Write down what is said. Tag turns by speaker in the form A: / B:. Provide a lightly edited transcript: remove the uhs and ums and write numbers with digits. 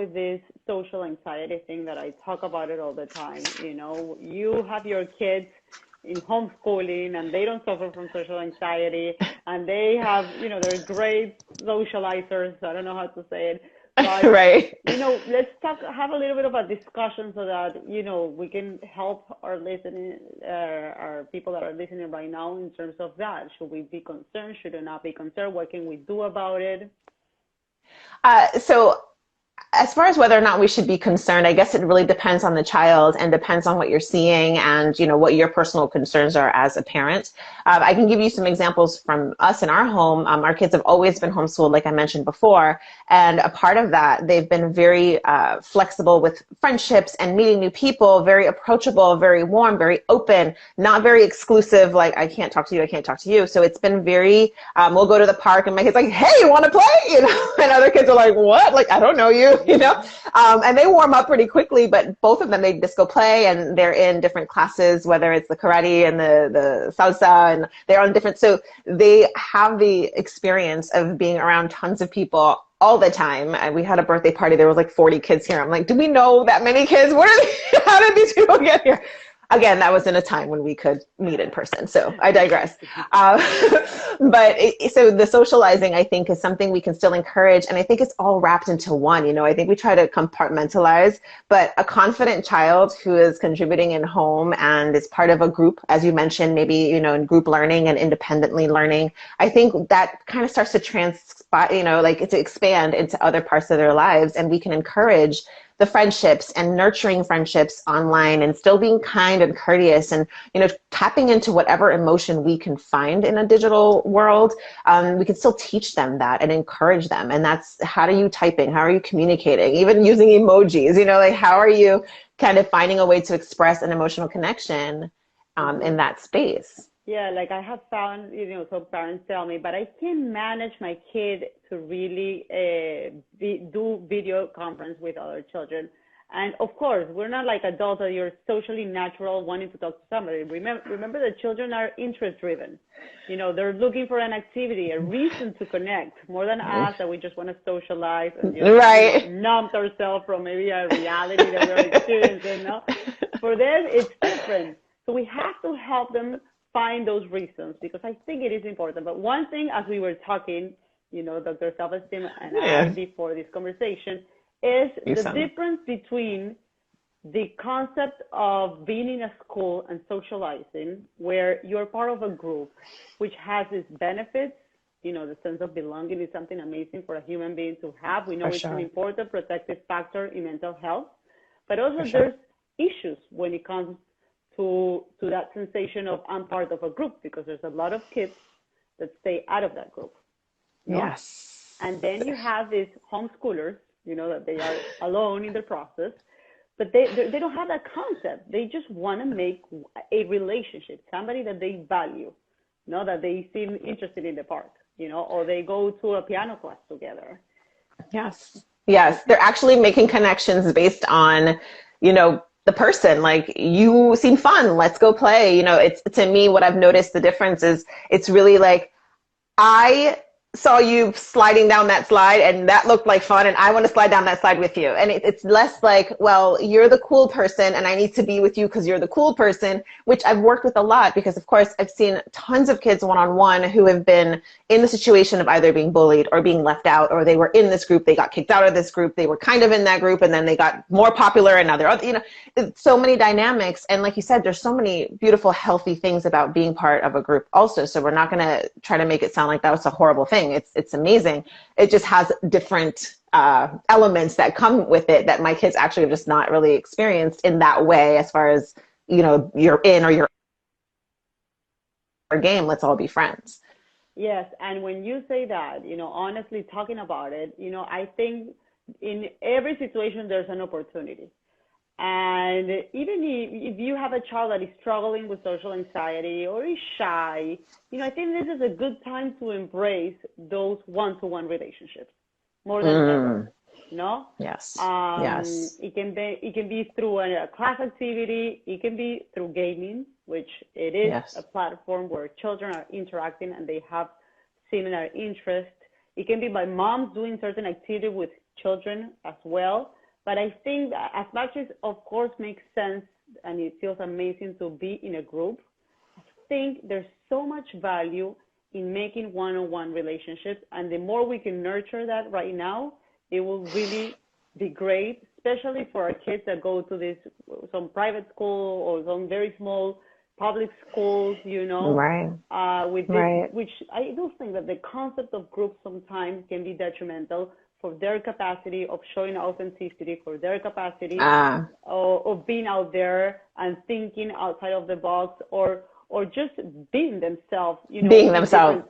A: with this social anxiety thing that I talk about it all the time. You know, you have your kids in homeschooling and they don't suffer from social anxiety and they have, you know, they're great socializers. I don't know how to say it, but
B: Right.
A: you know, let's have a little bit of a discussion so that, you know, we can help our listening, our people that are listening right now in terms of that. Should we be concerned? Should we not be concerned? What can we do about it?
B: So as far as whether or not we should be concerned, I guess it really depends on the child and depends on what you're seeing and, you know, what your personal concerns are as a parent. I can give you some examples from us in our home. Our kids have always been homeschooled, like I mentioned before. And a part of that, they've been very flexible with friendships and meeting new people, very approachable, very warm, very open, not very exclusive, like I can't talk to you, I can't talk to you. So it's been very, we'll go to the park and my kid's like, hey, you want to play? You know, and other kids are like, what? Like, I don't know you. You know, and they warm up pretty quickly, but both of them, they disco play and they're in different classes, whether it's the karate and the salsa, and they're on different, so they have the experience of being around tons of people all the time. And we had a birthday party, there was like 40 kids here. I'm like, do we know that many kids? What are they, how did these people get here? Again, that was in a time when we could meet in person. So I digress. So the socializing, I think, is something we can still encourage. And I think it's all wrapped into one. You know, I think we try to compartmentalize, but a confident child who is contributing in home and is part of a group, as you mentioned, maybe, you know, in group learning and independently learning, I think that kind of starts to you know, like to expand into other parts of their lives. And we can encourage the friendships and nurturing friendships online and still being kind and courteous and, you know, tapping into whatever emotion we can find in a digital world. We can still teach them that and encourage them. And that's, how are you typing? How are you communicating? Even using emojis, you know, like how are you kind of finding a way to express an emotional connection in that space?
A: Yeah, like I have found, you know, some parents tell me, but I can't manage my kid to really do video conference with other children. And of course, we're not like adults that you're socially natural wanting to talk to somebody. Remember that children are interest driven. You know, they're looking for an activity, a reason to connect, more than us that we just want to socialize and just,
B: right.
A: you know, numb ourselves from maybe a reality that we're experiencing. No? For them, it's different. So we have to help them find those reasons, because I think it is important. But one thing, as we were talking, you know, Dr. Self-Esteem and I before this conversation, is the difference between the concept of being in a school and socializing, where you're part of a group, which has its benefits. You know, the sense of belonging is something amazing for a human being to have. We know it's an important protective factor in mental health, but also there's issues when it comes to that sensation of I'm part of a group, because there's a lot of kids that stay out of that group. No?
B: Yes.
A: And then you have these homeschoolers, you know, that they are alone in the process, but they don't have that concept. They just want to make a relationship, somebody that they value, you know, that they seem interested in the park, you know, or they go to a piano class together.
B: Yes. Yes. They're actually making connections based on, you know, the person, like, you seem fun, let's go play. You know, it's, to me, what I've noticed the difference is, it's really like, I saw you sliding down that slide and that looked like fun and I want to slide down that slide with you. And it's less like, well, you're the cool person and I need to be with you because you're the cool person, which I've worked with a lot, because of course I've seen tons of kids one-on-one who have been in the situation of either being bullied or being left out, or they were in this group, they got kicked out of this group, they were kind of in that group and then they got more popular and now they're, you know, so many dynamics. And like you said, there's so many beautiful, healthy things about being part of a group also. So we're not going to try to make it sound like that was a horrible thing. It's amazing. It just has different elements that come with it that my kids actually have just not really experienced in that way, as far as, you know, you're in or you're game, let's all be friends.
A: Yes, and when you say that, you know, honestly talking about it, you know, I think in every situation there's an opportunity. And even if you have a child that is struggling with social anxiety or is shy, you know, I think this is a good time to embrace those one-to-one relationships more than ever. No?
B: Yes.
A: Yes. It can be through a class activity. It can be through gaming, which it is a platform where children are interacting and they have similar interests. It can be by moms doing certain activity with children as well. But I think that as much as, of course, makes sense and it feels amazing to be in a group, I think there's so much value in making one-on-one relationships. And the more we can nurture that right now, it will really be great, especially for our kids that go to some private school or some very small public schools, you know,
B: Right.
A: with this,
B: Right.
A: which I do think that the concept of groups sometimes can be detrimental for their capacity of showing authenticity, for their capacity of being out there and thinking outside of the box, or just being themselves, you know,
B: being themselves.